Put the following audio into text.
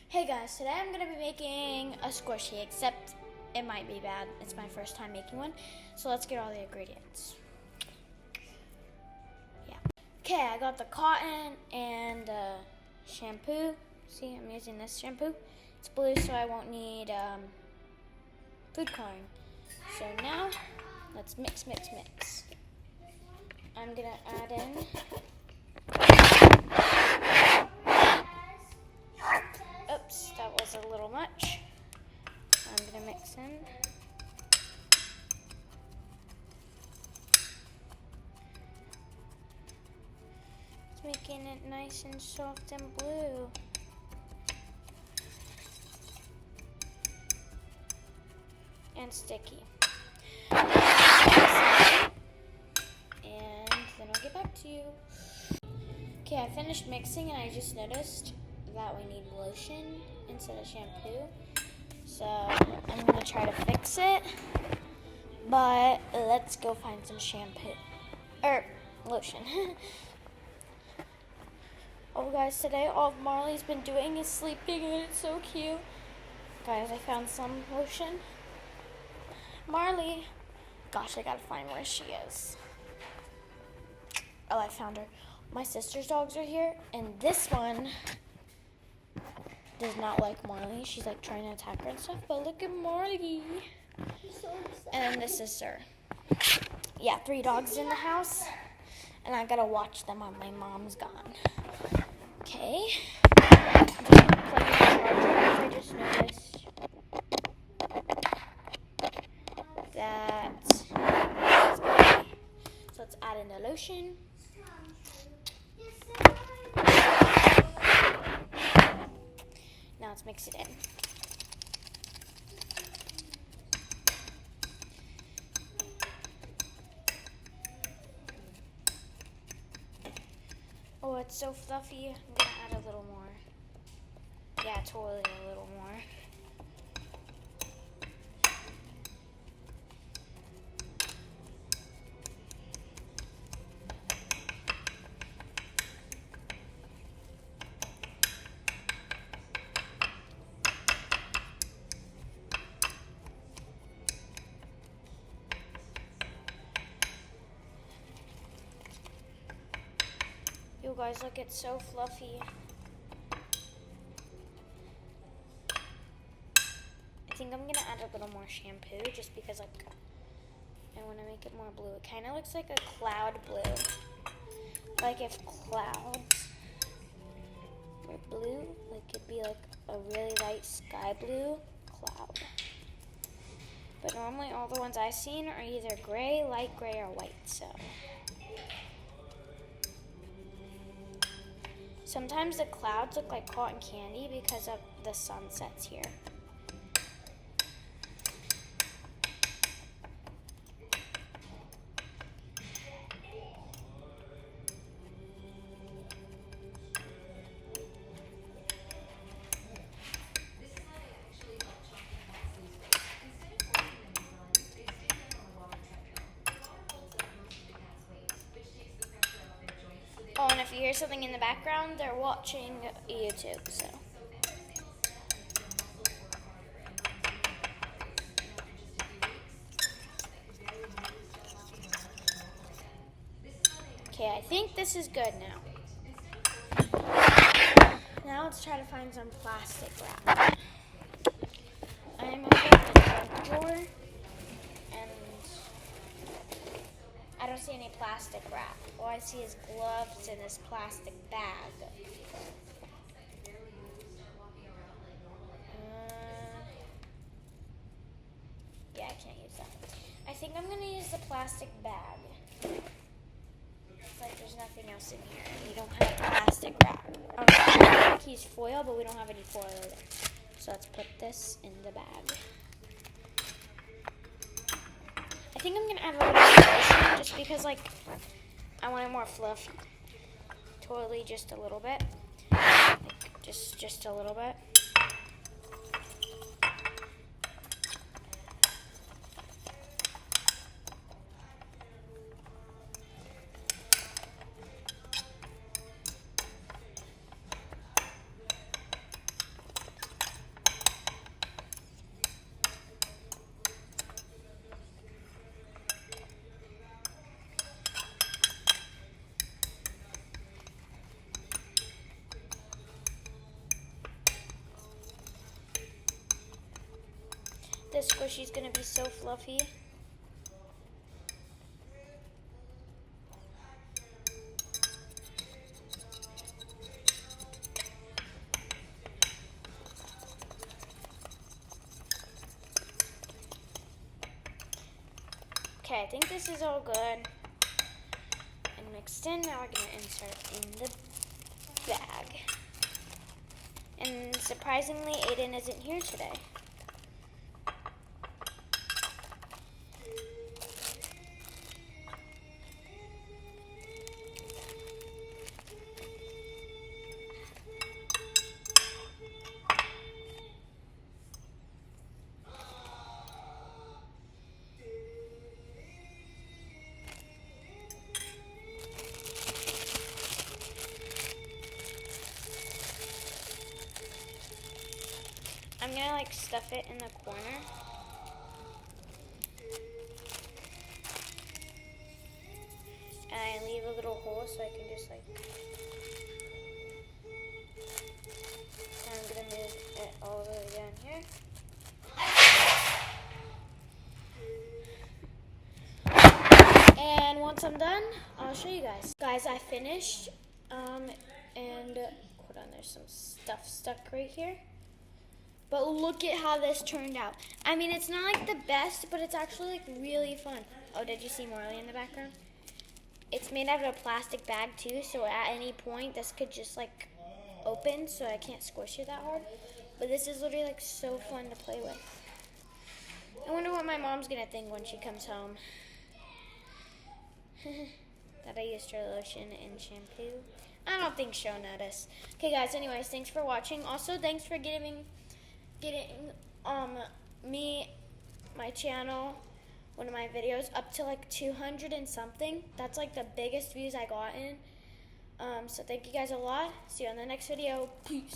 Hey guys, today I'm going to be making a squishy, except it might be bad. It's my first time making one. So let's get all the ingredients. Yeah. Okay, I got the cotton and the shampoo. See, I'm using this shampoo. It's blue, so I won't need food coloring. So now, let's mix. I'm going to add in oops, that was a little much. I'm going to mix in. It's making it nice and soft and blue. And sticky. And then I'll get back to you. Okay, I finished mixing and I just noticed that we need lotion instead of shampoo. So I'm gonna try to fix it. But let's go find some shampoo. Lotion. Oh guys, today all Marley's been doing is sleeping and it's so cute. Guys, I found some lotion. Marley. Gosh, I gotta find where she is. Oh, I found her. My sister's dogs are here, and this one does not like Marley. She's like trying to attack her and stuff, but look at Marley. So and then this is Sir. Yeah, 3 dogs in the house, and I gotta watch them while my mom's gone. Okay. I'm just plugging the charger. I just noticed that. So let's add in the lotion. Now let's mix it in. Oh, it's so fluffy. I'm gonna add a little more. Yeah, totally a little more. You guys, look, it's so fluffy. I think I'm gonna add a little more shampoo just because like I wanna make it more blue. It kinda looks like a cloud blue. Like if clouds were blue, like it'd be like a really light sky blue cloud. But normally all the ones I've seen are either gray, light gray, or white, so. Sometimes the clouds look like cotton candy because of the sunsets here. Oh, and if you hear something in the background, they're watching YouTube, so. Okay, I think this is good now. Now let's try to find some plastic wrap. I'm going to put this drawer, and I don't see any plastic wrap. All I see is gloves in this plastic bag. Yeah, I can't use that. I think I'm going to use the plastic bag. It's like there's nothing else in here. We don't have plastic wrap. I think he's foil, but we don't have any foil either. So let's put this in the bag. I think I'm going to add a little bit of lotion just because, like, I want it more fluffy. Totally just a little bit. Like, just a little bit. This squishy's gonna be so fluffy. Okay, I think this is all good and mixed in. Now we're gonna insert in the bag. And surprisingly, Aiden isn't here today. I'm gonna like stuff it in the corner. And I leave a little hole so I can just like, I'm gonna move it all the way down here. And once I'm done, I'll show you guys. Guys, I finished, and hold on, there's some stuff stuck right here. But look at how this turned out. I mean, it's not like the best, but it's actually like really fun. Oh, did you see Marley in the background? It's made out of a plastic bag too, so at any point this could just like open, so I can't squish it that hard. But this is literally like so fun to play with. I wonder what my mom's gonna think when she comes home. That I used her lotion and shampoo. I don't think she'll notice. Okay guys, anyways, thanks for watching. Also, thanks for getting me, my channel, one of my videos up to like 200 and something. That's like the biggest views I gotten. So thank you guys a lot. See you on the next video. Peace.